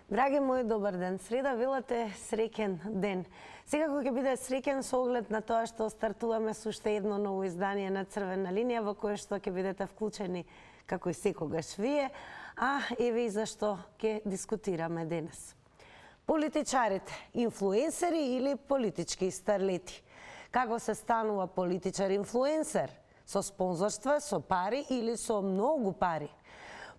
Драги мои, добар ден. Среда велате среќен ден. Секако ќе биде среќен со оглед на тоа што стартуваме со уште едно ново издание на Црвена линија во кое што ќе бидете вклучени како и секогаш вие, а еве и зашто ќе дискутираме денес. Политичарите, инфлуенсери или политички старлети? Како се станува политичар-инфлуенсер? Со спонзорства, со пари или со многу пари?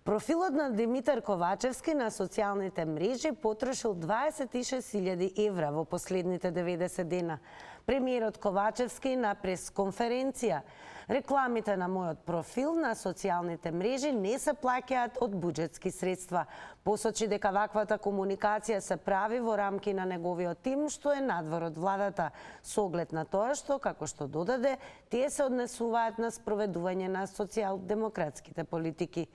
Профилот на Димитар Ковачевски на социјалните мрежи потрошил 26.000 евра во последните 90 дена. Премиерот Ковачевски на пресконференција: рекламите на мојот профил на социјалните мрежи не се плаќаат од буџетски средства. Посочи дека ваквата комуникација се прави во рамки на неговиот тим, што е надвор од владата, со оглед на тоа што, како што додаде, тие се однесуваат на спроведување на социјалдемократските политики.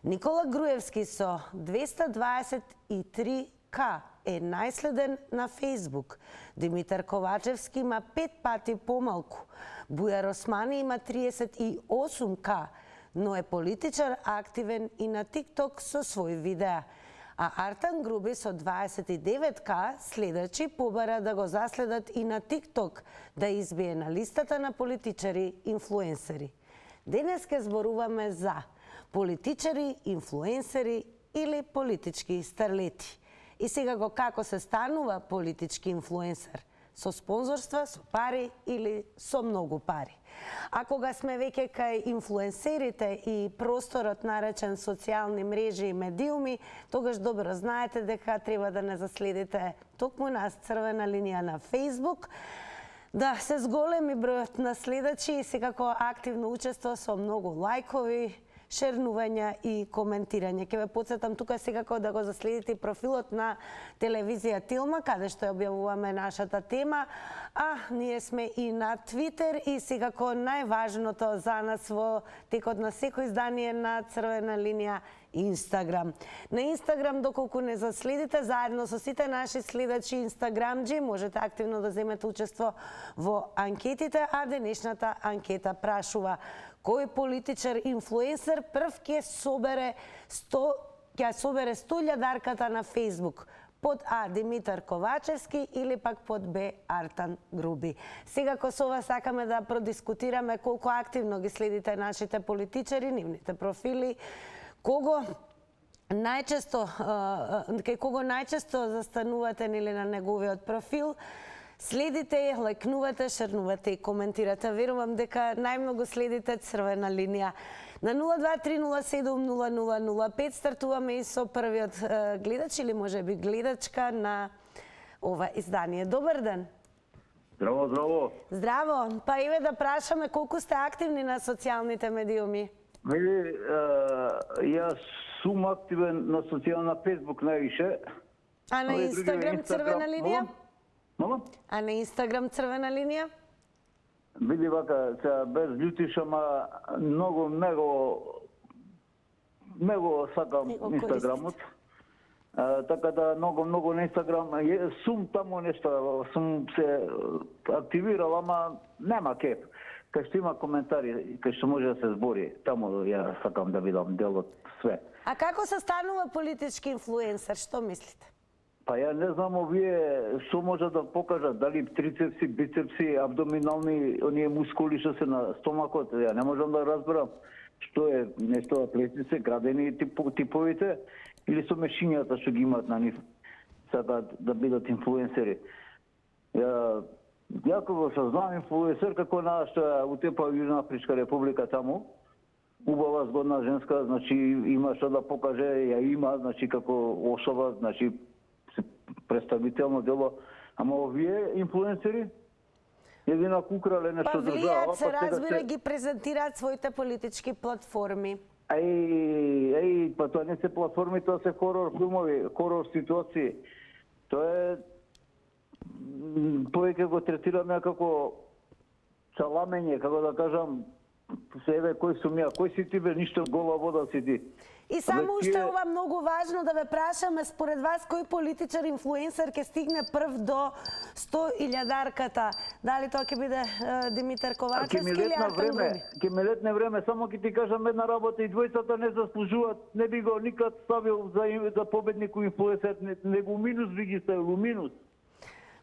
Никола Груевски со 223К е најследен на Фейсбук. Димитар Ковачевски има 5 пати помалку. Бујар Османи има 38К, но е политичар активен и на ТикТок со свој видеа. А Артан Груби со 29К следачи побара да го заследат и на ТикТок, да избие на листата на политичари-инфлуенсери. Денес ке зборуваме за политичари, инфлуенсери или политички старлети. И сега го како се станува политички инфлуенсер? Со спонзорства, со пари или со многу пари? А кога сме веќе кај инфлуенсерите и просторот наречен социјални мрежи и медиуми, тогаш добро знаете дека треба да не заследите токму нас Црвена линија на Фейсбук, да се зголеми бројот на следачи и секако активно учество со многу лајкови, шернувања и коментирање. Ке ве потсетам тука секако да го заследите профилот на телевизија Тилма, каде што објавуваме нашата тема, а ние сме и на Твитер и секако најважното за нас во текот на секој издание на Црвена линија Инстаграм. На Инстаграм, доколку не заследите, заедно со сите наши следачи инстаграмџи, можете активно да земете учество во анкетите, а денешната анкета прашува: кој политичар инфлуенсер прв ќе собере 100.000 на Фейсбук? Под А Димитар Ковачевски или пак под Б Артан Груби. Секако со вас сакаме да продискутираме колку активно ги следите нашите политичари, нивните профили, кај кого најчесто застанувате или на неговиот профил, следите, лајкнувате, шернувате и коментирате. Верувам дека најмногу следите Црвена линија. На 023070005 стартуваме и со првиот гледач или можеби гледачка на ова издание. Добар ден. Здраво, здраво. Здраво. Па еве да прашаме колку сте активни на социјалните медиуми. Јас сум активен на социјална Фейсбук највише. А на Инстаграм Црвена линија? Мало? А на Инстаграм Црвена линија? Биди вака, сега без љутиш, ама многу сакам Инстаграмот. Така да многу на Инстаграм сум таму нешто, сум се активирал, ама нема кеп. Кај што има коментари, кај што може да се збори, таму ја сакам да видам дел од све. А како се станува политички инфлуенсер, што мислите? Па ја не знам овие што може да покажат, дали трицепси, бицепси, абдоминални, оние мускули што се на стомакот, ја не можам да разберам што е нешто атлети се градени типовите или со мешињата што ги имаат на нив, сакаат да бидат инфлуенсери. Ја кога се знам инфлуенсер како нашата утепа Јужна Афричка република таму, убава згодна женска, значи има што да покаже, ја има, значи како особа, значи представително дело, ама овие инфлуенсери едина кукрале нешто држава. Па влијаат се, разбира, ги презентираат своите политички платформи. Па тоа не се платформи, тоа се хорор филмови, хорор ситуации. Тоа е повеќе го третираме како чаламење, како да кажам, Еве, кој сум ја? Кој си ти бе? Ништо, гола вода си ти. И само уште тие- ова многу важно да ве прашаме, според вас кој политичар инфлуенсер ќе стигне прв до 100.000-дарката? Дали тоа ќе биде Димитар Ковачевски или Артем Груби? Ќе ме летне време, само ќе ти кажам една работа, и двојцата не заслужуваат, не би го никад ставил за победник у инфлуенсер, него минус би ги ставил, минус.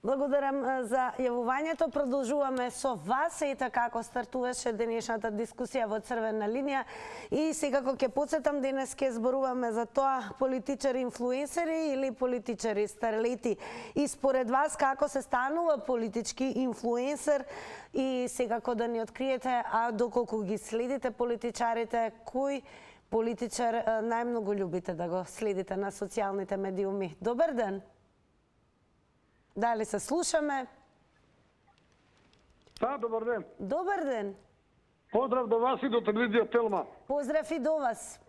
Благодарам за јавувањето. Продолжуваме со вас и така како стартуваше денешната дискусија во Црвена линија. И секако ќе подсетам, денес ќе зборуваме за тоа политичари инфлуенсери или политичари старлети. И според вас како се станува политички инфлуенсер и секако да ни откриете, а доколку ги следите политичарите, кој политичар најмногу љубите да го следите на социјалните медиуми? Добар ден! Дали се слушаме? Да, добар ден. Добар ден. Поздрав до вас и до телевизија Телма. Поздрав и до вас.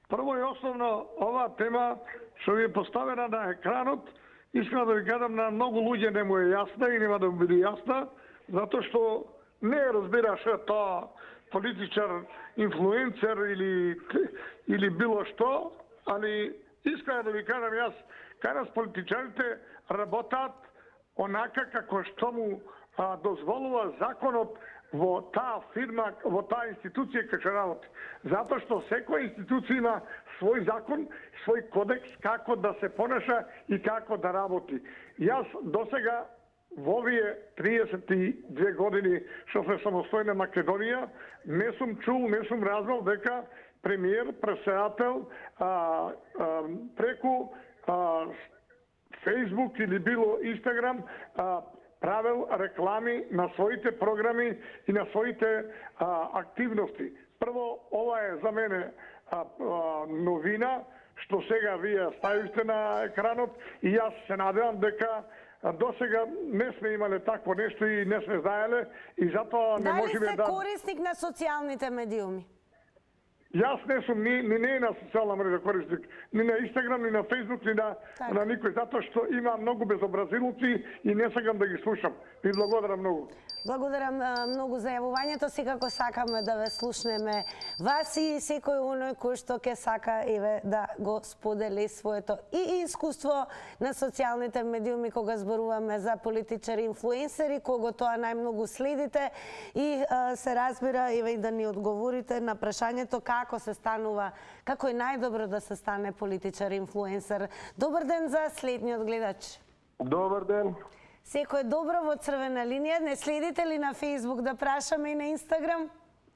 Прво и основно, оваа тема што ви е поставена на екранот, искам да ви кажам, на многу луѓе не му е јасна и нема да му биде јасна, затоа што не разбираше тоа политичар, инфлуенцер или било што, али искам да ви кажам јас, кај нас политичарите работат онака како што му дозволува законот во таа фирма, во таа институција кај што работи. Затоа што секоја институција има свој закон, свој кодекс како да се понаша и како да работи. Јас досега во овие 32 години што сме самостојна Македонија, не сум чул, не сум разбрал дека премиер, председател преку Facebook или било Instagram правил реклами на своите програми и на своите активности. Прво, ова е за мене новина, што сега вие ставивте на екранот и јас се надевам дека досега не сме имале такво нешто и не сме знаеле и затоа не можеме да... Дали сте корисник на социјалните медиуми? Јас не сум ни на социјална мрежа корисник, ни на Инстаграм, ни на Фейсбук, ни на никој, затоа што има многу безобразилци и не сакам да ги слушам. Ви благодарам многу. Благодарам многу за јавувањето. Секако сакаме да ве слушнеме вас и секој оној кој што ќе сака еве да го сподели своето и искуство на социјалните медиуми кога зборуваме за политичари инфлуенсери, кого тоа најмногу следите и се разбира еве и да ни одговорите на прашањето како се станува, како е најдобро да се стане политичар инфлуенсер. Добар ден за следниот гледач. Добар ден. Секој е добро во Црвена линија. Не следите ли на Фейсбук, да прашаме и на Инстаграм?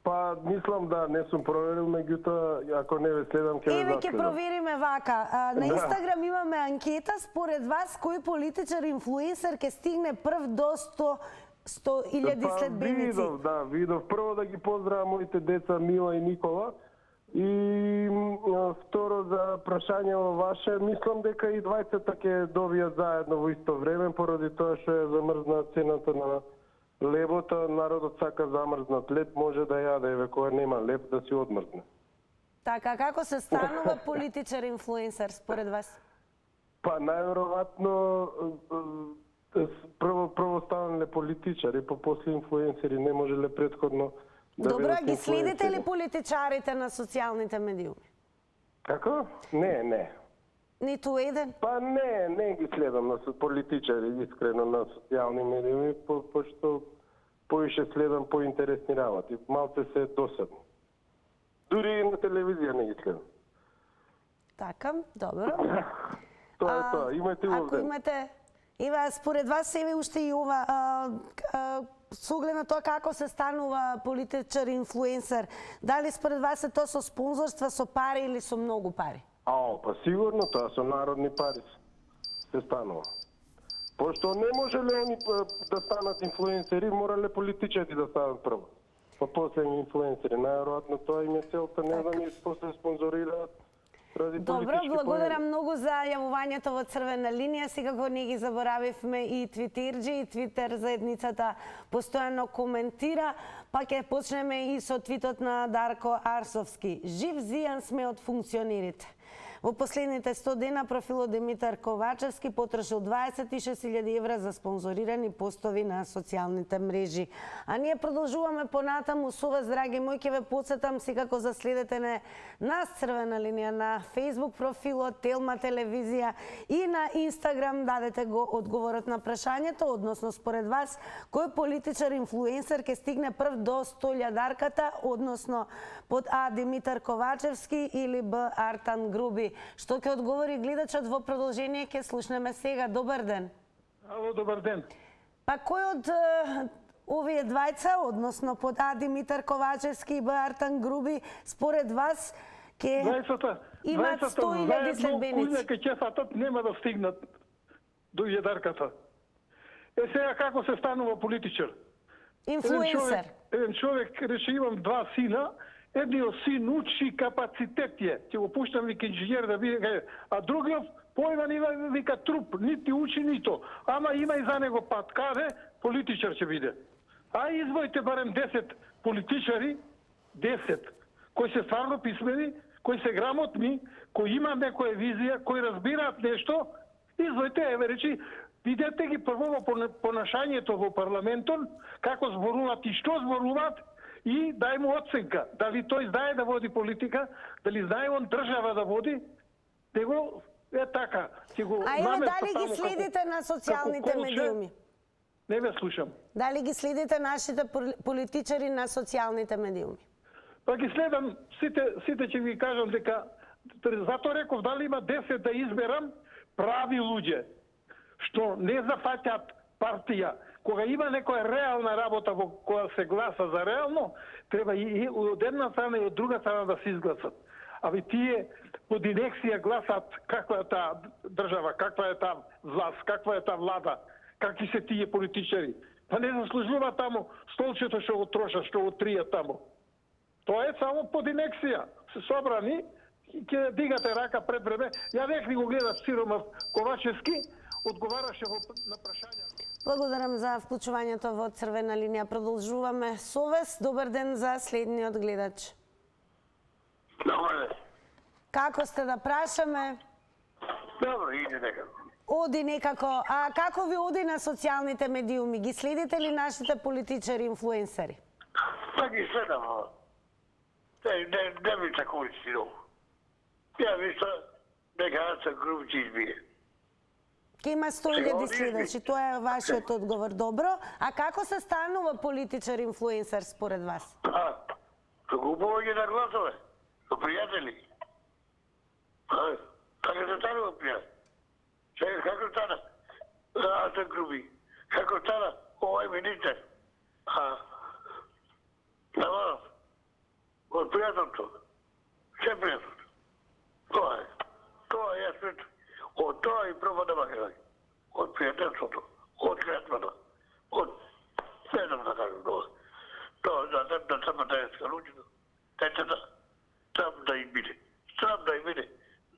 Па, мислам да, не сум проверил, меѓутоа, ако не ве следам, ќе ве Еве ќе заследам. провериме вака. На Инстаграм имаме анкета. Според вас, кој политичар инфлуенсер ќе стигне прв до 100.000 следбеници? Видов. Прво да ги поздравам моите деца Мила и Никола. И второ за прашањето ваше, мислам дека и двајцата ќе добијат заедно во исто време, поради тоа што е замрзна цената на лебото, народот сака замрзнат леб, може да јаде, еве кога нема леб да си одмрзне. Така, како се станува политичар инфлуенсер според вас? Па најверојатно прво станале политичари, па после инфлуенсери, не можеле претходно да Добро, бидат ги следите ли инфлуенсери. политичарите на социјалните медиуми? Како? Не. Ниту еден? Па не ги следам на политичари, искрено на социјални медиуми, пошто повише следам поинтересни работи. Малце се досадно. Дури и на телевизија не ги следам. Така, добро. Тоа е тоа. Имате убав Ако ден. имате... Ева, според вас еве уште и ова, со оглед на тоа како се станува политичар инфлуенсер, дали според вас е тоа со спонзорства, со пари или со многу пари? Па сигурно тоа со народни пари се станува. Пошто не можеле они да станат инфлуенсери, морале политичари да станат прво. Па после инфлуенсери, најверојатно тоа им е целта, не знам, и после спонзорираат ради Добро, политички благодарам многу за јавувањето во Црвена линија. Секако не ги заборавивме и твитерџи, и твитер заедницата постојано коментира, па ќе почнеме и со твитот на Дарко Арсовски. Жив зијан сме од функционерите. Во последните 100 дена профилот Димитар Ковачевски потрошил 26.000 евра за спонзорирани постови на социјалните мрежи. А ние продолжуваме понатаму со вас, драги мои, ќе ве потсетам секако за следете нас Црвена линија на Facebook профилот Телма телевизија и на Инстаграм. Дадете го одговорот на прашањето, односно според вас кој политичар инфлуенсер ќе стигне прв до 100.000-дарката, односно под А Димитар Ковачевски или Б Артан Груби. Што ќе одговори гледачот во продолжение ќе слушнеме сега. Добар ден. Ало, добар ден. Па кој од овие двајца, односно под А Димитар Ковачевски и Б Артан Груби, според вас ќе имат 100.000 следбеници? Кај ќе фатат нема да стигнат до јадарката. Сега како се станува политичар? Инфлуенсер. Еден човек рече имам два сина, едниот син учи капацитет е, ќе го пуштам вика инженер да биде, а другиот појма нива вика труп, нити учи нито, ама има и за него пат, каде политичар ќе биде. А извоите барем 10 политичари, 10, кои се стварно писмени, кои се грамотни, кои имаат некоја визија, кои разбираат нешто, извоите, еве речи, видете ги прво во понашањето во парламентот, како зборуваат и што зборуваат, и дај му оценка. Дали тој знае да води политика, дали знае он држава да води, него е така. А еве дали ги следите на социјалните медиуми? Не ве слушам. Дали ги следите нашите политичари на социјалните медиуми? Па ги следам, сите ќе ви кажам дека, затоа реков дали има 10 да изберам прави луѓе, што не зафаќаат партија. Кога има некоја реална работа во која се гласа за реално, треба и од една страна и од друга страна да се изгласат. Аби тие под инекција гласат каква е таа држава, каква е таа власт, каква е таа влада, какви се тие политичари. Па не заслужува таму столчето што го трошат, што го тријат таму. Тоа е само под инекција. Се собрани, ќе дигате рака пред време. Ја веќе го гледав Сиромав Ковачевски, одговараше на прашања. Благодарам за вклучувањето во Црвена линија. Продолжуваме со вас. Добар ден за следниот гледач. Добар ден. Како сте да прашаме? Добро, иде некако. Оди некако. А како ви оди на социјалните медиуми? Ги следите ли нашите политичари инфлуенсери? Па ги следам, не ми се користи много. Ја мисля дека Артан Груби ќе избие. Ке има 100.000 следачи, тоа е вашиот одговор. Добро. А како се станува политичар инфлуенсер според вас? Со купување на гласове, со пријатели. Како се станува пријател? Сега како стана Артан Груби? Како стана овој министер? Наваров. Од пријателство. Се пријателство. Тоа е. Тоа е јас од тоа и проба да макарам. Од пријателството, од клетвата, од не знам да кажам тоа. Тоа да само да е скалуќено. Тетата, сам да им биде. Сам да им биде.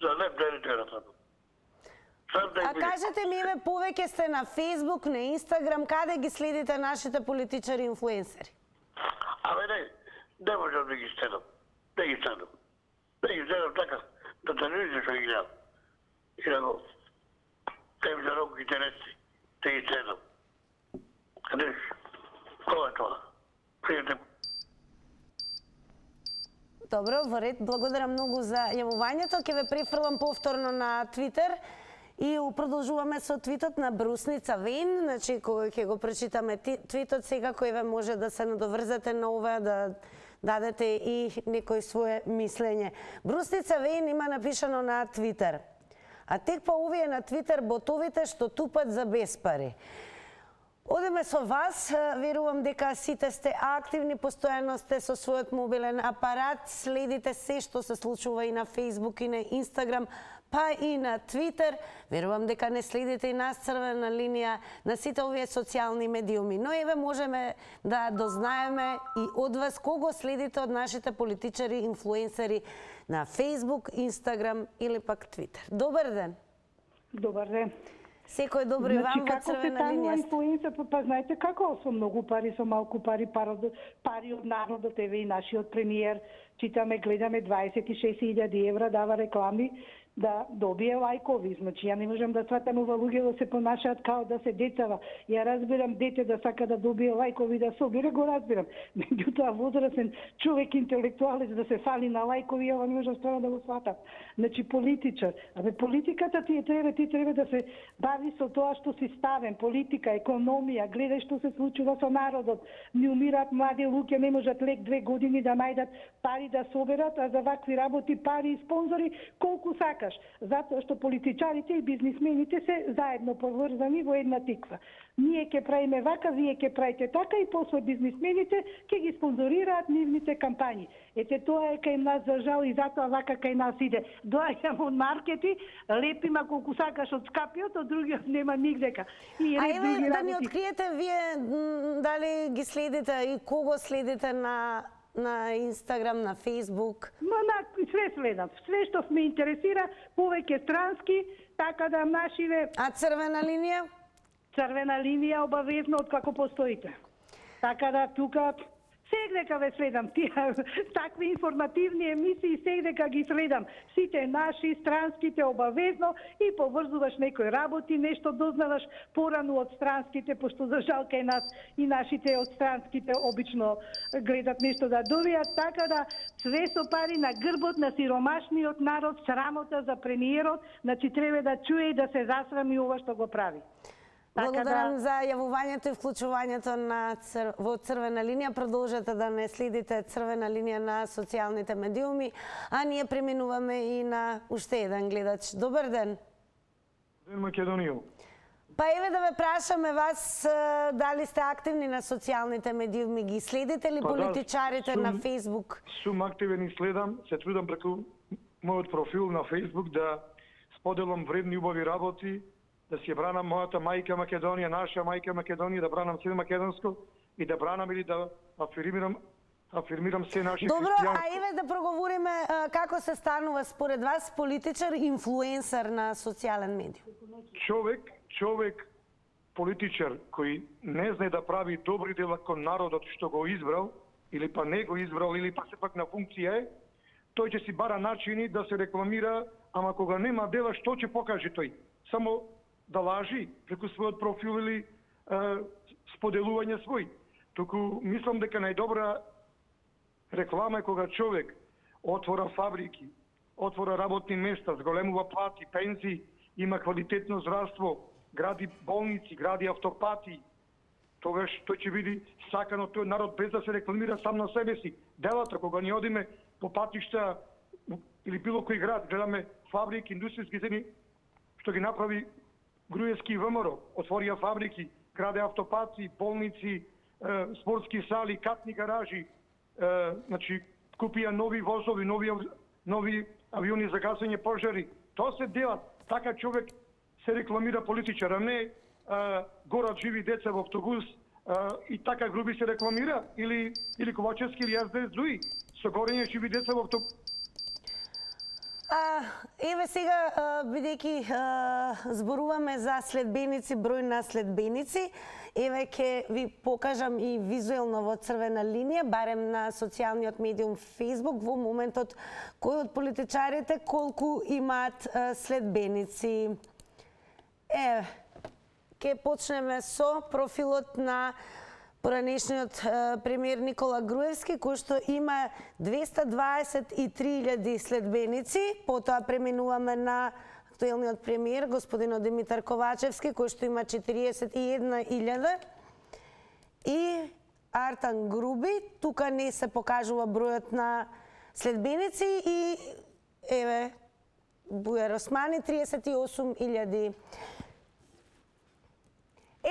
За леп да не тера само. А кажете ми, еве, повеќе сте на Facebook, на Инстаграм, каде ги следите нашите политичари инфлуенсери? Не можам да ги следам. Да ги следам. Да ги следам така, да телевизија што ги гледам. И да го тем за много интересни, да ги следам. Къде тоа е тоа? Пријател. Добро, во ред, благодарам многу за јавувањето. Ќе ве префрлам повторно на Твитер. И продолжуваме со твитот на Брусница Вейн, значи кога ќе го прочитаме твитот, секако еве може да се надоврзете на ова, да дадете и некој свое мислење. Брусница Вейн има напишано на Твитер: а тек па овие на Твитер ботовите што тупат за безпари. Одеме со вас, верувам дека сите сте активни, постојано сте со својот мобилен апарат, следите се што се случува и на Facebook и на Инстаграм, па и на Твитер. Верувам дека не следите и нас Црвена линија на сите овие социјални медиуми. Но еве можеме да дознаеме и од вас кого следите од нашите политичари, инфлуенсери на Facebook, Инстаграм или пак Твитер. Добар ден. Добар ден. Секој добро и вам во Црвена линија. Инфлуенсер, па знаете како, со многу пари, со малку пари, пари од народот, еве и нашиот премиер, читаме, гледаме 26.000 евра дава реклами, да добие лајкови. Значи, ја не можам да сватам ова луѓе да се понашаат као да се децава. Ја разбирам дете да сака да добие лајкови да собира, го разбирам. Меѓутоа возрастен човек, интелектуалец да се фали на лајкови, ова не можам стварно да го сватам. Значи, политичар. Абе, политиката ти треба да се бави со тоа што си ставен. Политика, економија, гледај што се случува со народот. Не умираат млади луѓе, не можат лек 2 години да најдат пари да соберат, а за вакви работи пари и спонзори колку сакаш. Затоа што политичарите и бизнисмените се заедно поврзани во една тиква. Ние ќе правиме вака, вие ќе правите така и после бизнисмените ќе ги спонзорираат нивните кампањи. Ете тоа е кај нас за жал и затоа вака кај нас иде. Доаѓам од маркети, лепима колку сакаш од скапиот, од другиот нема нигдека. И а еве да ни откриете вие дали ги следите и кого следите на Инстаграм, на Фейсбук? Све следам. Све што ме интересира, повеќе странски, така да нашиве... А црвена линија? Црвена линија обавезно од како постоите. Така да тука сегдека ве следам. Тие такви информативни емисии сегдека ги следам. Сите наши, странските обавезно и поврзуваш некои работи, нешто дознаваш порано од странските, пошто за жал кај нас и нашите од странските обично гледат нешто да добијат, така да све со пари на грбот на сиромашниот народ, срамота за премиерот, значи треба да чуе и да се засрами ова што го прави. Благодарам за јавувањето и вклучувањето во Црвена линија. Продолжете да не следите Црвена линија на социјалните медиуми, а ние преминуваме и на уште еден гледач. Добар ден. Ден Македонија. Па еве да ве прашаме вас дали сте активни на социјалните медиуми, ги следите ли политичарите на Фейсбук? Сум активен и следам, се трудам преку мојот профил на Фейсбук да споделам вредни убави работи, да си бранам мојата мајка Македонија, наша мајка Македонија, да бранам се македонско и да бранам или да афирмирам се наши христијански. Добро, а еве да проговориме како се станува според вас политичар, инфлуенсер на социјален медиум? Човек, политичар кој не знае да прави добри дела кон народот што го избрал, или па не го избрал, или па сепак на функција е, тој ќе си бара начини да се рекламира, ама кога нема дела, што ќе покаже тој? Само да лажи преку својот профил или споделување свој. Туку мислам дека најдобра реклама е кога човек отвора фабрики, отвора работни места, зголемува плати, пензии, има квалитетно здравство, гради болници, гради автопати. Тогаш тој ќе биде сакан од тој народ без да се рекламира сам на себе си. Делата, кога ни одиме по патишта или било кој град, гледаме фабрики, индустријски земи, што ги направи Груевски и ВМРО, отворија фабрики, граде автопати, болници, спортски сали, катни гаражи, значи купија нови возови, нови авиони за гасење пожари. Тоа се делат. Така човек се рекламира политичар, а не горат живи деца во автобус и така груби се рекламира, или Ковачевски или СДС дуи, со горење живи деца во автобус. Еве сега, бидејќи зборуваме за следбеници, број на следбеници, еве ќе ви покажам и визуелно во Црвена линија, барем на социјалниот медиум Facebook, во моментот кој од политичарите колку имаат следбеници. Еве, ќе почнеме со профилот на поранешниот премиер Никола Груевски, кој што има 223.000 следбеници. Потоа преминуваме на актуелниот премиер, господинот Димитар Ковачевски, кој што има 41.000. И Артан Груби, тука не се покажува бројот на следбеници. И еве, Бујар Османи, 38.000.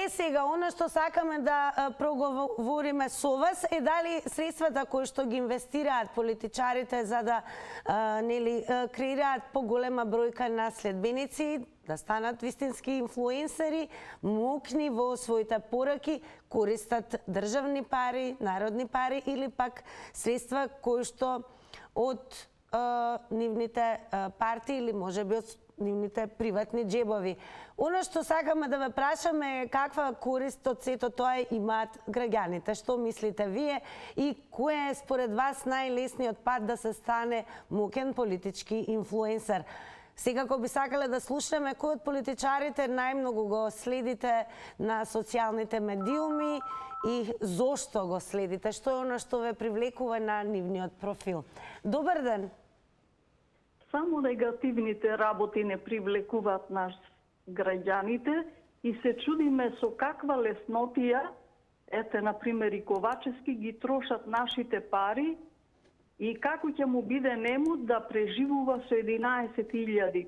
Сега, она што сакаме да проговориме со вас е дали средствата кои што ги инвестираат политичарите за да креираат поголема бројка на следбеници, да станат вистински инфлуенсери, мокни во своите пораки, користат државни пари, народни пари или пак средства кои што од нивните партии или можеби од нивните приватни джебови. Оно што сакаме да ве прашаме е каква корист од сето тоа имаат граѓаните. Што мислите вие и кој е според вас најлесниот пат да се стане мокен политички инфлуенсер? Секако би сакале да слушнеме кој од политичарите најмногу го следите на социјалните медиуми и зошто го следите? Што е она што ве привлекува на нивниот профил? Добар ден! Само негативните работи не привлекуваат нас граѓаните и се чудиме со каква леснотија, ете, например, и Ковачевски ги трошат нашите пари и како ќе му биде нему да преживува со 11.000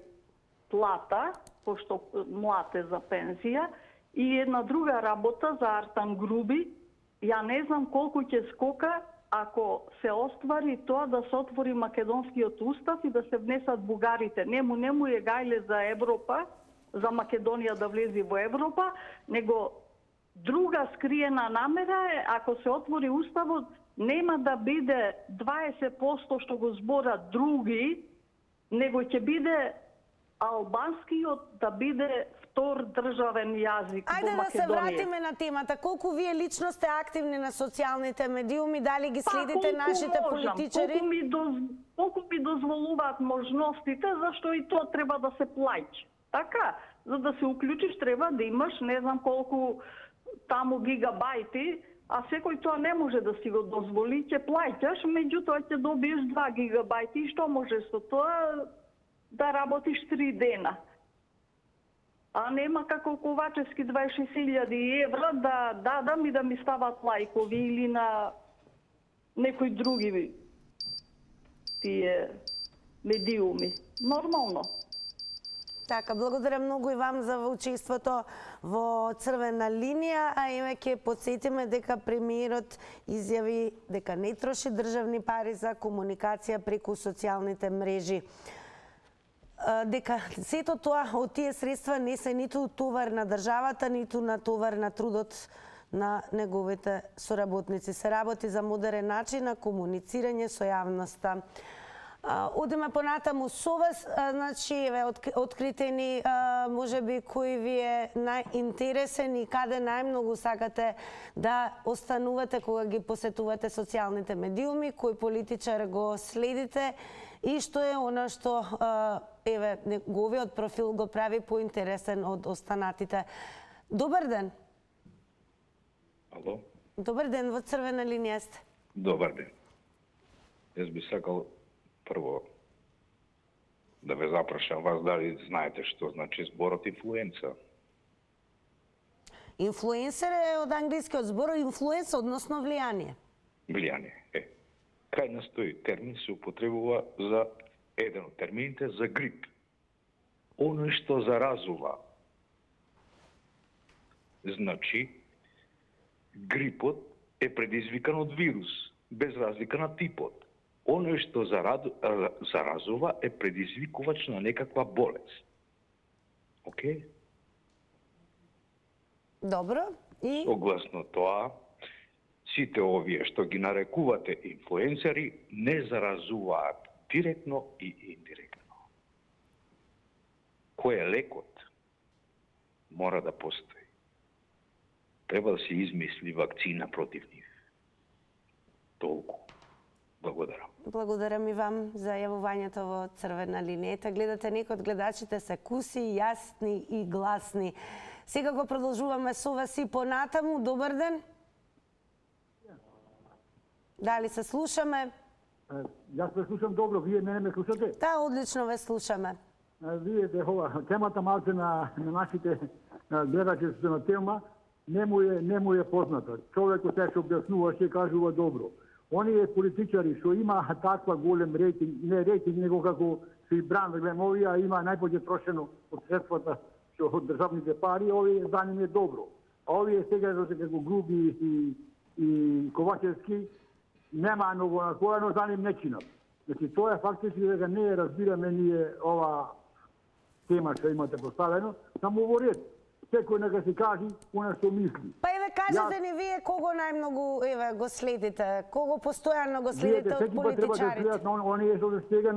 плата, пошто млад е за пензија, и една друга работа за Артан Груби. Ја не знам колку ќе скока ако се оствари тоа да се отвори македонскиот устав и да се внесат бугарите. Нему е гајле за Европа, за Македонија да влези во Европа, него друга скриена намера е, ако се отвори уставот, нема да биде 20% што го зборат други, него ќе биде албанскиот да биде втор државен јазик во Ајде Македонија. да се вратиме на темата. Колку вие лично сте активни на социјалните медиуми, дали ги следите нашите политичари? Колку ми дозволуваат можностите, зашто и тоа треба да се плаќа. Така, за да се уклучиш треба да имаш не знам колку таму гигабајти, а секој тоа не може да си го дозволи, ќе плаќаш, меѓутоа ќе добиеш 2 гигабајти и што може со тоа да работиш 3 дена. А нема како Ковачевски 26.000 евра да дадам и да ми стават лајкови или на некои други тие медиуми. Нормално. Така, благодаря многу и вам за учеството во Црвена линија, а име ќе подсетиме дека премиерот изјави дека не троши државни пари за комуникација преку социјалните мрежи. Дека сето тоа од тие средства не се ниту товар на државата, ниту на товар на трудот на неговите соработници. Се работи за модерен начин на комуницирање со јавноста. Одиме понатаму со вас, значи, откритени можеби кој ви е најинтересен и каде најмногу сакате да останувате кога ги посетувате социјалните медиуми, кој политичар го следите и што е она што неговиот профил го прави поинтересен од останатите. Добар ден! Ало? Добар ден, во Црвена линија сте. Добар ден. Јас би сакал прво да ве запрашам вас дали знаете што значи зборот инфлуенца. Инфлуенсер е од англискиот збор инфлуенса, односно влијание. Влијание. Кај нас тој термин се употребува за еден од термините за грип. Оно што заразува. Значи, грипот е предизвикан од вирус, без разлика на типот. Оно што заразува е предизвикувач на некаква болест. Океј? Добро. И Согласно тоа, сите овие што ги нарекувате инфлуенсери не заразуваат директно и индиректно. Кој е лекот? Мора да постои. Треба да се измисли вакцина против нив. Толку. Благодарам. благодарам и вам за јавувањето во Црвена линија. Гледате, некои од гледачите се куси, јасни и гласни. Секако продолжуваме со вас и понатаму. Добар ден. Дали се слушаме? Јас ве слушам добро, вие мене ме слушате? Да, одлично ве слушаме. Вие темата малце на нашите гледачи на тема не му е позната. Човекот се објаснува, се кажува добро. Оние политичари што има таква голем рейтинг, не рейтинг, него како се и бран, да гледам, овие има најпоќе трошено од средствата што од државните пари, овие за ним е добро. А овие сега како Груби и Ковачевски нема многу на која, но за ним не чинат. Значи, тоа е фактички дека не разбираме ние ова тема што имате поставено, само во ред. Секој нека се кажи она што мисли. Па еве кажете ни вие кого најмногу го следите, кого постојано го следите од политичарите? Видете, на оние што сега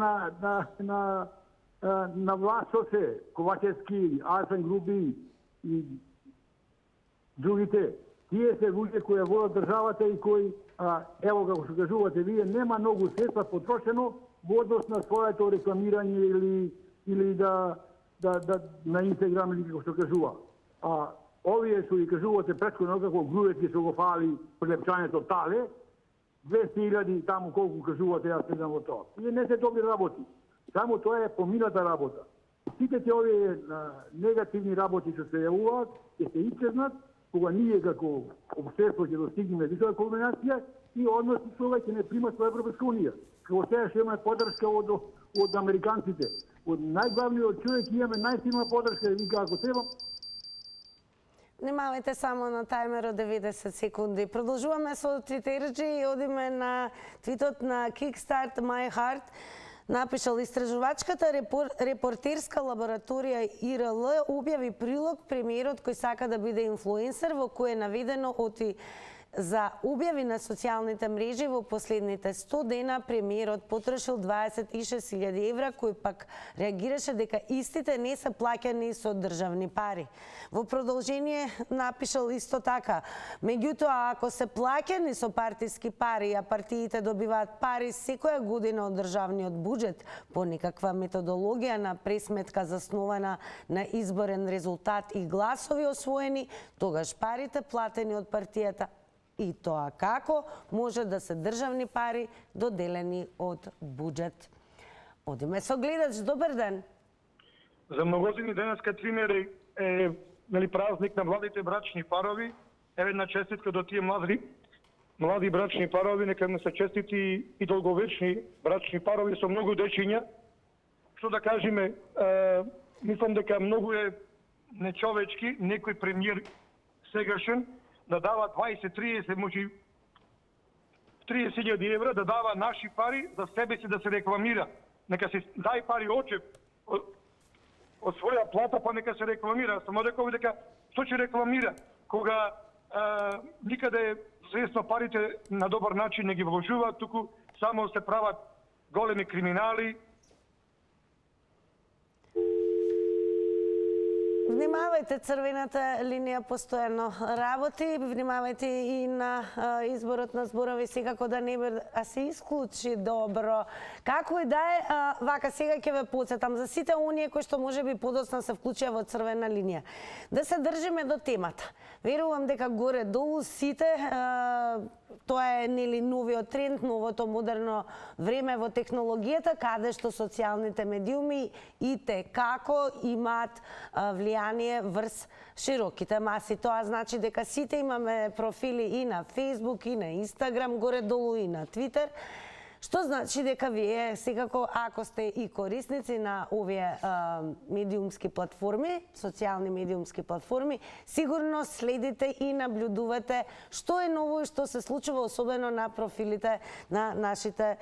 на власт што се, Ковачевски, Арсен Груби и другите. Тие се луѓе кои водат државата и кои, ево како што кажувате вие, нема многу средства потрошено во однос на своето рекламирање или или на Инстаграм или како што кажува. А овие што ги кажувате претходно како грујеци што го фали прелепчањето тале, 200.000 таму колку кажувате, јас не знам во тоа. И не се добри работи. Само тоа е помината работа. Сите овие негативни работи што се јавуваат, ќе се исчезнат кога ние како општество ќе достигнеме висока кулминација и односно човек ќе не прима со Европска унија. Како сега што имаме поддршка од американците. Од најглавниот човек имаме најсилна поддршка и вика ако треба. Внимавајте само на тајмер од 90 секунди. Продолжуваме со твитерџи и одиме на твитот на Kickstart My Heart. Напишал истражувачката репортерска лабораторија ИРЛ објави прилог премиерот кој сака да биде инфлуенсер во кој е наведено оти за објави на социјалните мрежи во последните 100 дена премиерот потрошил 26.000 евра, кој пак реагираше дека истите не се плаќани со државни пари. Во продолжение напишал исто така: меѓутоа ако се плаќани со партиски пари, а партиите добиваат пари секоја година од државниот буџет по некаква методологија на пресметка заснована на изборен резултат и гласови освоени, тогаш парите платени од партијата и тоа како може да се државни пари доделени од буџет. Одиме со гледач, добар ден. За многозини денеска 3 мери е празник на младите брачни парови. Еве една честитка до тие млади брачни парови, нека не се честити и долговечни брачни парови со многу дечиња. Што да кажеме, мислам дека многу е нечовечки некој премиер сегашен да дава 20-30, може 30.000 евра, да дава наши пари за себе си да се рекламира. Нека се дај пари очев од своја плата, па нека се рекламира. Само реков дека што ќе рекламира, кога никаде свесно парите на добар начин не ги вложуваат, туку само се прават големи криминали. Внимавајте, црвената линија постојано работи, внимавајте и на изборот на зборови, секако да не се исклучи добро. Како и да е, вака сега ќе ве потсетам за сите оние кои што можеби подоцна се вклучија во црвена линија. Да се држиме до темата. Верувам дека горе-долу сите, тоа е нели новиот тренд, новото модерно време во технологијата, каде што социјалните медиуми и те како имаат влијание врз широките маси. Тоа значи дека сите имаме профили и на Facebook, и на Instagram, горе-долу и на Twitter. Што значи дека вие секако, ако сте и корисници на овие медиумски платформи, социјални медиумски платформи, сигурно следите и наблюдувате што е ново и што се случува, особено на профилите на нашите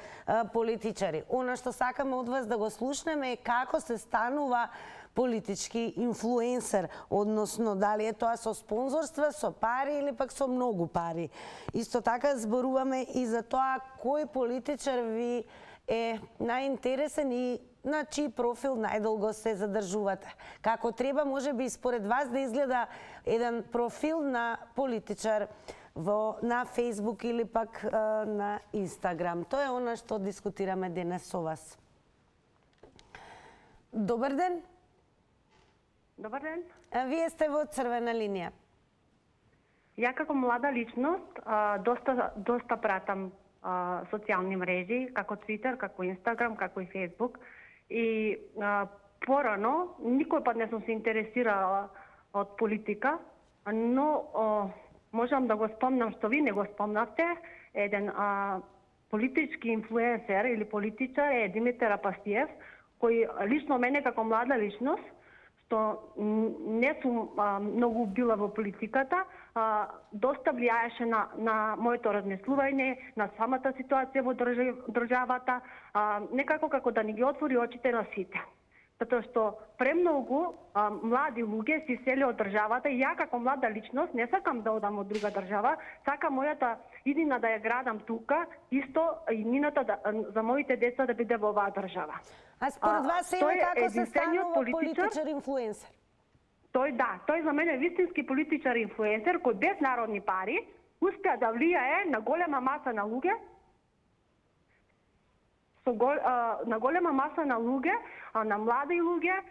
политичари. Она што сакаме од вас да го слушнеме е како се станува политички инфлуенсер, односно дали е тоа со спонзорства, со пари или пак со многу пари. Исто така зборуваме и за тоа кој политичар ви е најинтересен и на чиј профил најдолго се задржувате. Како треба, може би, според вас да изгледа еден профил на политичар на Facebook или пак на Instagram. Тоа е она што дискутираме денес со вас. Добар ден. Добар ден. Вие сте во црвена линија. Ја како млада личност доста пратам социјални мрежи, како Twitter, како Instagram, како и Facebook. И порано никој пат не сум се интересирала од политика, но можам да го спомнам што ви не го спомнавте, еден политички инфлуенсер или политичар е Димитар Апастиев, кој лично мене како млада личност, што не сум многу била во политиката, доста влијаеше на моето размислување, на самата ситуација во државата, некако како да ни ги отвори очите на сите. Затоа што премногу млади луѓе си сели од државата и ја како млада личност не сакам да одам од друга држава, сакам мојата иднина да ја градам тука, исто иднината за моите деца да биде во оваа држава. А според вас е како се станува политичар инфлуенсер? Тој за мене е вистински политичар инфлуенсер кој без народни пари успеа да влијае на голема маса на луѓе, на голема маса на луѓе, на млади луѓе,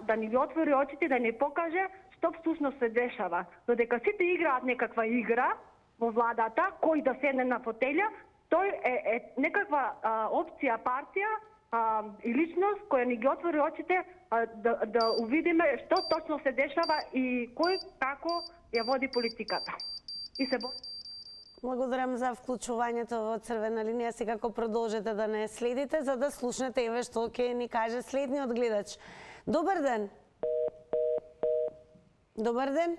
да ни ги отвори очите, да ни покаже што всушност се дешава. Додека сите играат некаква игра во владата, кој да седне на фотелја, тој е некаква опција, партија и личност која ни ги отвори очите да увидиме што точно се дешава и кој како ја води политиката. И се Благодарам за вклучувањето во Црвена линија. Секако продолжете да не следите, за да слушнете еве што ќе ни каже следниот гледач. Добар ден. Добар ден.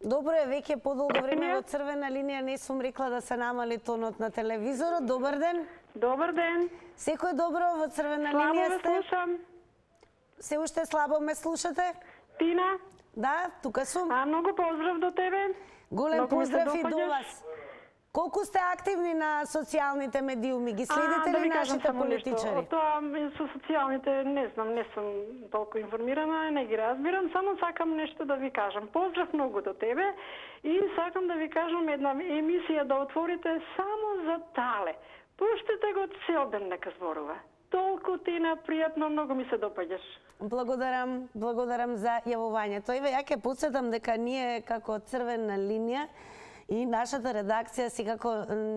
Добро е, веќе подолго време во Црвена линија не сум рекла да се намали тонот на телевизорот. Добар ден. Добар ден. Секој добро во Црвена линија сте? Слабо ме слушам. Се уште слабо ме слушате? Тина. Да, тука сум. Многу поздрав до тебе. Голем поздрав и до вас. Колку сте активни на социјалните медиуми? Ги следите ли нашите политичари? Тоа со социјалните не знам, не сум толку информирана, не ги разбирам, само сакам нешто да ви кажам. Поздрав многу до тебе и сакам да ви кажам една емисија да отворите само за Тале. Пуштете го цел ден нека зборува. Толку Тина, пријатно, многу ми се допаѓаш. Благодарам за јавувањето. Еве, ја ќе потсетам дека ние како Црвена линија и нашата редакција секако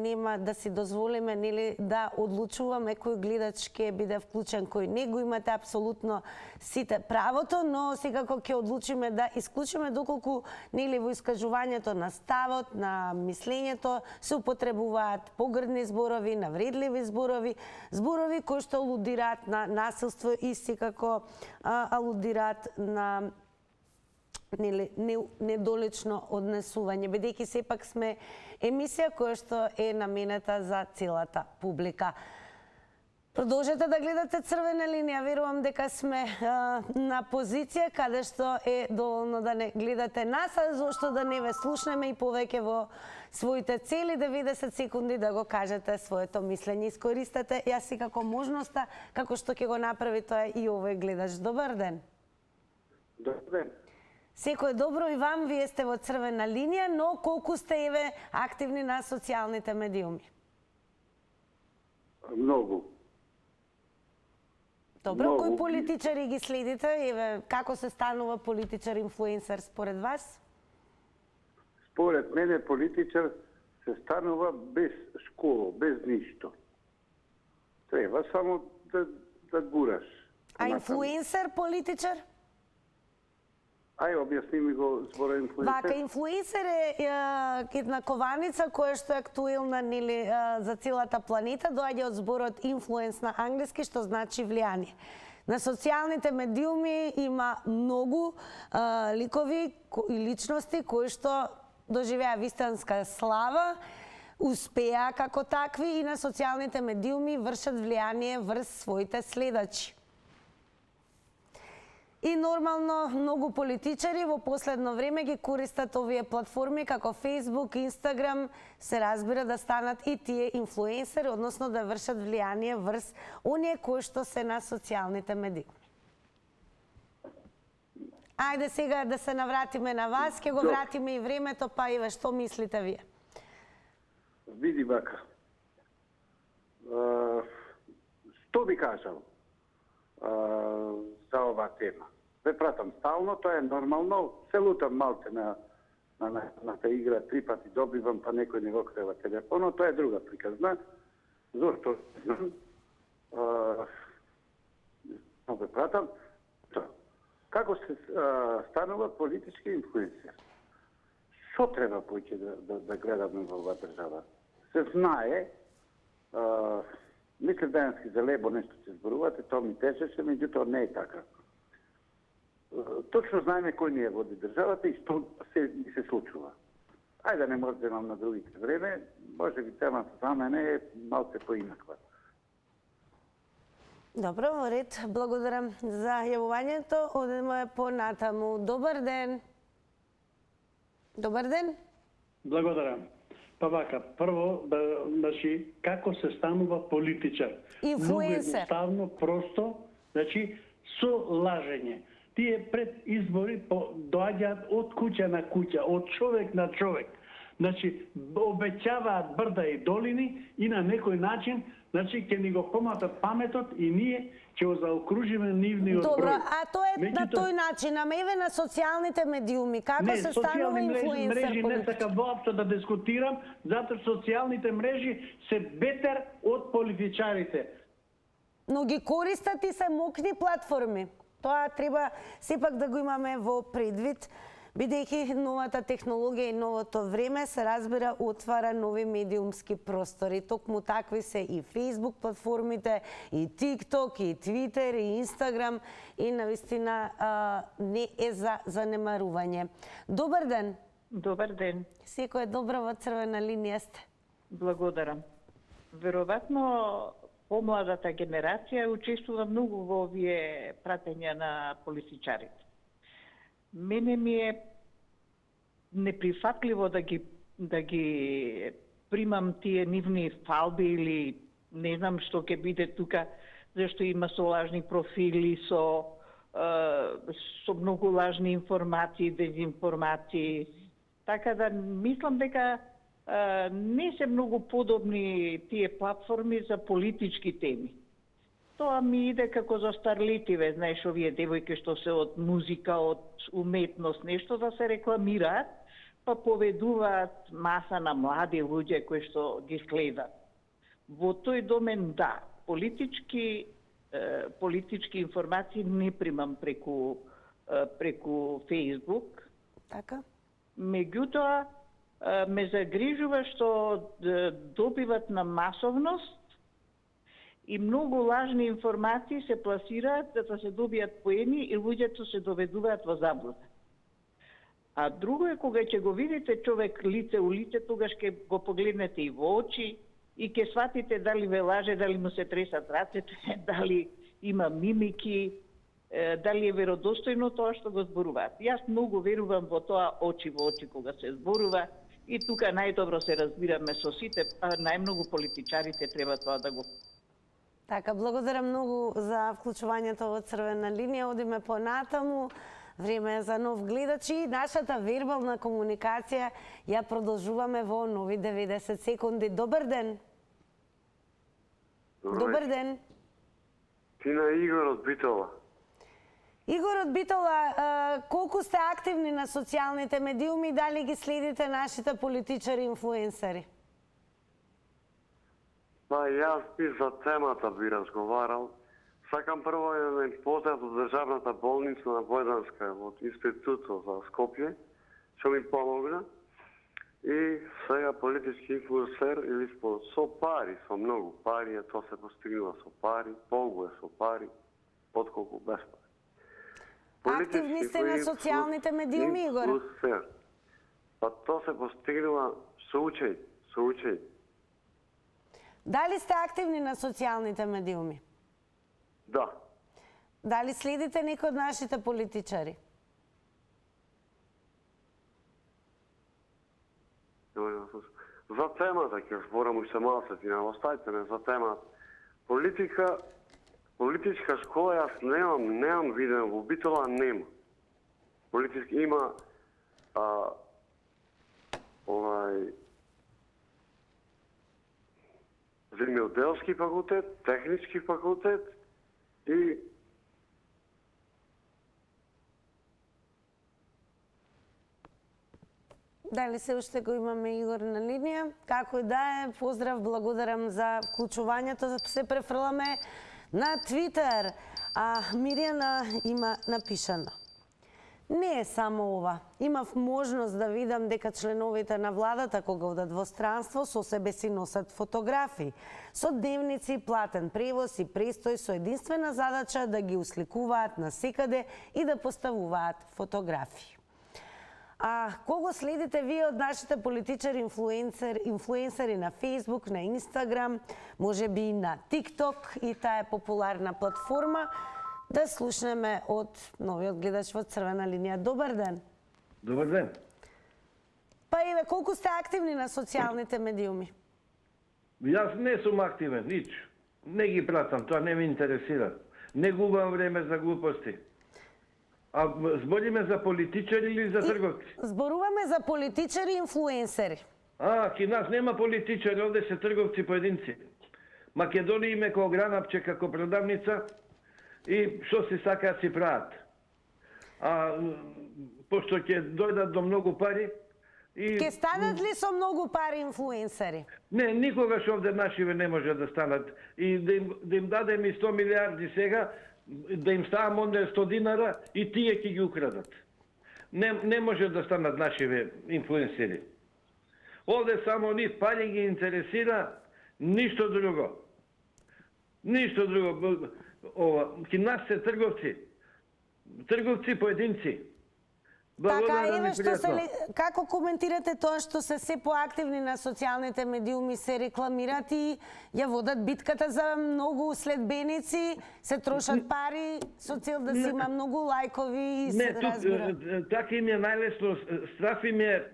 нема да си дозволиме нели да одлучуваме кој гледач ќе биде вклучен, кој не. Го имате апсолутно сите правото, но секако ќе одлучиме да исклучиме доколку нели во искажувањето на ставот, на мислењето се употребуваат погрдни зборови, навредливи зборови, зборови кои што алудираат на насилство и секако алудираат на недолично однесување, бидејќи сепак сме емисија која што е наменета за целата публика. Продолжете да гледате Црвена линија, верувам дека сме на позиција каде што е доволно да не гледате нас, а зошто да не ве слушнеме и повеќе во своите цели 90 секунди да го кажете своето мислење. Искористете ја секако можноста, како што ќе го направи тоа и овој гледач. Добар ден. Добар ден. Секој добро и вам, вие сте во Црвена линија, но колку сте еве активни на социјалните медиуми? Многу. Добро, кои политичари ги следите? Еве, како се станува политичар инфлуенсер според вас? Според мене политичар се станува без школа, без ништо. Треба само да гураш. А инфлуенсер политичар? Ај, објасни ми го збора инфлуенсер. Вака, инфлуенсер е една кованица која што е актуелна нели за целата планета, доаѓа од зборот influence на англиски, што значи влијание. На социјалните медиуми има многу ликови и личности кои што доживеа вистинска слава, успеа како такви и на социјалните медиуми вршат влијание врз своите следачи. И нормално многу политичари во последно време ги користат овие платформи како Facebook, Instagram, се разбира да станат и тие инфлуенсери, односно да вршат влијание врз оние кои што се на социјалните медиуми. Ајде сега да се навратиме на вас, ќе го вратиме и времето, па еве што мислите вие? Види вака. Што би кажал за оваа тема? Ве пратам стално, тоа е нормално. Се лутам малце на таа игра, 3 пати добивам, па некој не го крива телефонот, тоа е друга приказна. Зошто? Ве пратам. Како се станува политички инфлуенсер? Што треба поќе да гледаме во оваа држава? Се знае, мислев денески за лебо нешто се зборувате, тоа ми тешеше, меѓутоа не е така. Точно знаеме кој ни ја води државата и што се случува. Ајде да не може да имам на другите време, може би темата за мене е малце поинаква. Добро, во ред. Благодарам за јавувањето. Одеме понатаму. Добар ден. Добар ден. Благодарам. Па вака, прво, значи, како се станува политичар? Инфлуенсер. Многу едноставно, просто, значи, со лажење. Тие пред избори доаѓаат од куќа на куќа, од човек на човек. Значи, обеќаваат брда и долини и на некој начин Значи, ќе ни го поматат паметот и ние ќе го заокружиме нивниот број. Добро, а тоа е на тој начин, ама еве на социјалните медиуми, како се станува инфлуенсер мрежи не политичар? сакам воопшто да дискутирам, затоа социјалните мрежи се бетер од политичарите. Но ги користат и се мокни платформи. Тоа треба сепак да го имаме во предвид, бидејќи новата технологија и новото време се разбира отвара нови медиумски простори. Токму такви се и Facebook платформите, и TikTok, и Twitter, и Instagram и навистина не е за занемарување. Добар ден. Добар ден. Секој е добро, во црвена линија сте. Благодарам. Веројатно помладата генерација учествува многу во овие пратења на политичарите. Мене ми е неприфатливо да ги примам тие нивни фалби или не знам што ќе биде тука, зашто има со лажни профили, со многу лажни информации, дезинформации. Така да мислам дека не се многу подобни тие платформи за политички теми. Тоа ми иде како за старлитиве, знаеш, овие девојки што се од музика, од уметност, нешто да се рекламираат, па поведуваат маса на млади луѓе кои што ги следат. Во тој домен, да, политички информации не примам преку Facebook. Така? Меѓутоа, ме загрижува што добиват на масовност и многу лажни информации се пласираат за да се добијат поени и луѓето се доведуваат во заблуда. А друго е кога ќе го видите човек лице у лице, тогаш ќе го погледнете и во очи и ќе сватите дали ве лаже, дали му се тресат рацете, дали има мимики, дали е веродостојно тоа што го зборуваат. Јас многу верувам во тоа очи во очи кога се зборува и тука најдобро се разбираме со сите, а најмногу политичарите треба тоа да го. Така, благодарам многу за вклучувањето во црвена линија. Одиме понатаму. Време е за нов гледач и нашата вербална комуникација ја продолжуваме во нови 90 секунди. Добар ден. Добар ден. Ти на Игор од Битола. Игор од Битола, колку сте активни на социјалните медиуми и дали ги следите нашите политичари и инфлуенсери? Па јас би за темата би разговарал. Сакам прво еден поздрав од државната болница на Војданска, од институтот за Скопје, што ми помогна. И сега политички инфлуенсер или со пари, со многу пари, тоа се постигнува со пари, полгу е со пари, отколку без пари. Активни сте на социјалните медиуми, Игор? Па тоа се постигнува со учење. Дали сте активни на социјалните медиуми? Да. Дали следите некој од нашите политичари? За темата ќе зборам уште малце, ти не оставите ме за темата. Политичка школа јас немам виден, во Битола нема. Политички има земјоделски факултет, технички факултет и Дали се уште го имаме Игор на линија? Како и да е, поздрав, благодарам за вклучувањето, за се префрламе на Твитер. А Мирјана има напишано: не е само ова. Имав можност да видам дека членовите на владата кога одат во странство со себе си носат фотографии, со дневници, платен превоз и престој со единствена задача да ги усликуваат насекаде и да поставуваат фотографии. А кого следите вие од нашите политичари, инфлуенсери на Facebook, на Instagram, може би и на TikTok и таа е популарна платформа? Да слушнеме од новиот гледач во црвена линија. Добар ден. Добар ден. Па еве, колку сте активни на социјалните медиуми? Јас не сум активен, нич. Не ги пратам, тоа не ме интересира. Не губам време за глупости. А збориме за политичари или за трговци? Зборуваме за политичари и инфлуенсери. Ки нас нема политичари, овде се трговци поединци. Македонија име како гранапче, како продавница и што си сакаат си прават. А пошто ќе дојдат до многу пари и Ке станат ли со многу пари инфлуенсери? не, никогаш овде нашиве не може да станат. И да им дадем и 100 милиарди сега, да им ставам онде 100 динара и тие ќе ги украдат. Не може да станат нашиве инфлуенсери. Овде само нив пари ги интересира, ништо друго. Ништо друго. Ки нас се трговци. Трговци поединци. Така, еве што како коментирате тоа што се се поактивни на социјалните медиуми, се рекламират и ја водат битката за многу следбеници, се трошат пари со цел да се има многу лајкови и се разбира. Не, така им е најлесно, страф им е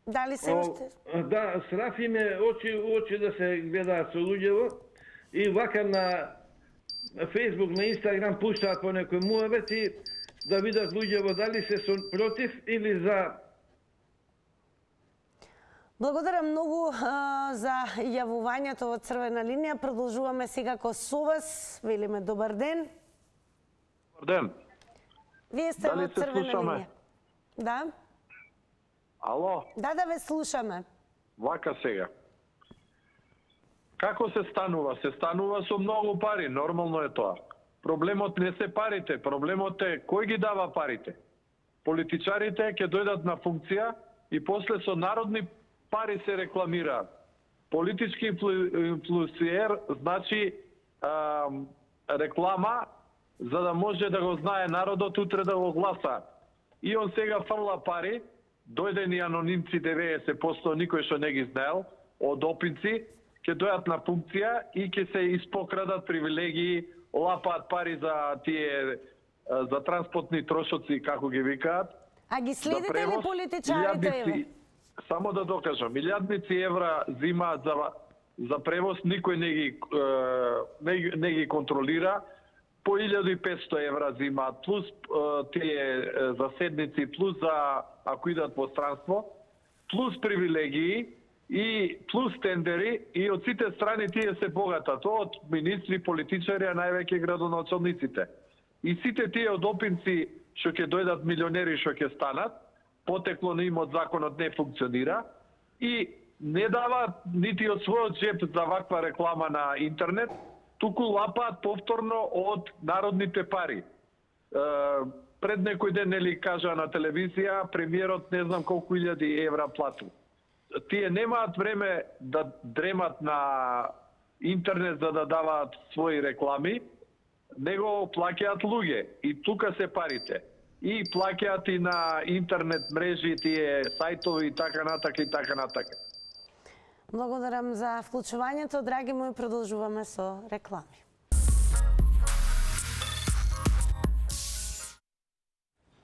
Дали се уште? Да, страф им е очи да се гледаат со луѓево и вака на Фейсбук, на Инстаграм пуштаат по некој муабет и да видат луѓево дали се против или за. Благодарам многу за јавувањето од Црвена линија. Продолжуваме секако со вас. Велиме добар ден. Добар ден. Вие сте од Црвена линија. Да? Ало? Да, ве слушаме. Вака сега. Како се станува? Се станува со многу пари, нормално е тоа. Проблемот не се парите, проблемот е кој ги дава парите. Политичарите ќе дојдат на функција и после со народни пари се рекламираат. Политички инфлуенсиер значи реклама за да може да го знае народот утре да го гласа. И он сега фрла пари, дојдени анонимци 90%, никој што не ги знаел, од опинци, ќе дојат на функција и ќе се испокрадат привилегии, лапаат пари за тие за транспортни трошоци, како ги викаат. А ги следите ли политичарите? Само да докажам, милијадници евра зимаат за превоз, никој не ги контролира. По 1500 евра зимаат, плюс тие заседници, плюс за ако идат во странство, плюс привилегии и плюс тендери, и од сите страни тие се богатат, од министри, политичари, а највеќе градоначалниците. И сите тие од опинци што ќе дојдат милионери што ќе станат, потекло на им од законот не функционира и не даваат нити од својот джеп за ваква реклама на интернет, туку лапаат повторно од народните пари. Пред некој ден нели кажа на телевизија, премиерот не знам колку илјади евра плату. Тие немаат време да дремат на интернет за да даваат своји реклами, него плаќаат луѓе и тука се парите. И плаќаат и на интернет мрежи, тие сајтови и така натака и така натака. Благодарам за вклучувањето, драги мои, продолжуваме со реклами.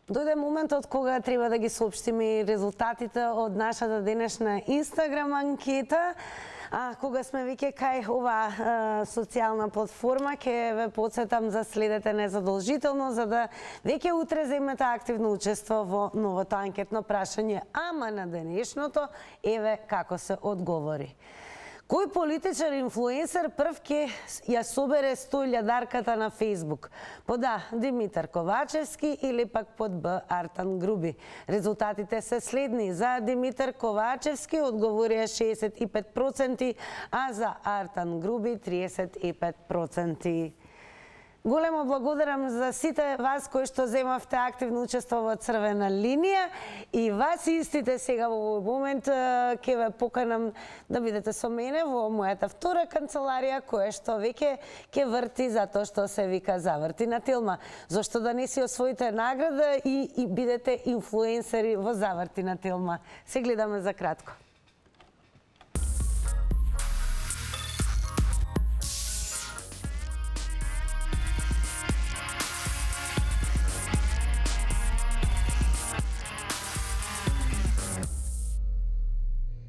Дојде моментот кога треба да ги соопштиме резултатите од нашата денешна Инстаграм анкета. Кога сме веќе кај ова социјална платформа, ќе ве потсетам за следете незадолжително, за да веќе утре земете активно учество во новото анкетно прашање. Ама на денешното, еве како се одговори. Кој политичар инфлуенсер прв ќе ја собере 100.000-дарката на Фейсбук? Под А. Димитар Ковачевски или пак под Б. Артан Груби? Резултатите се следни. За Димитар Ковачевски одговорија 65%, а за Артан Груби 35%. Големо благодарам за сите вас кои што земавте активно учество во Црвена линија и вас истите сега во овој момент ќе ве поканам да бидете со мене во мојата втора канцеларија која што веќе ќе врти затоа што се вика Заврти на Телма. Зошто да не си освоите награда и бидете инфлуенсери во Заврти на Телма. Се гледаме за кратко.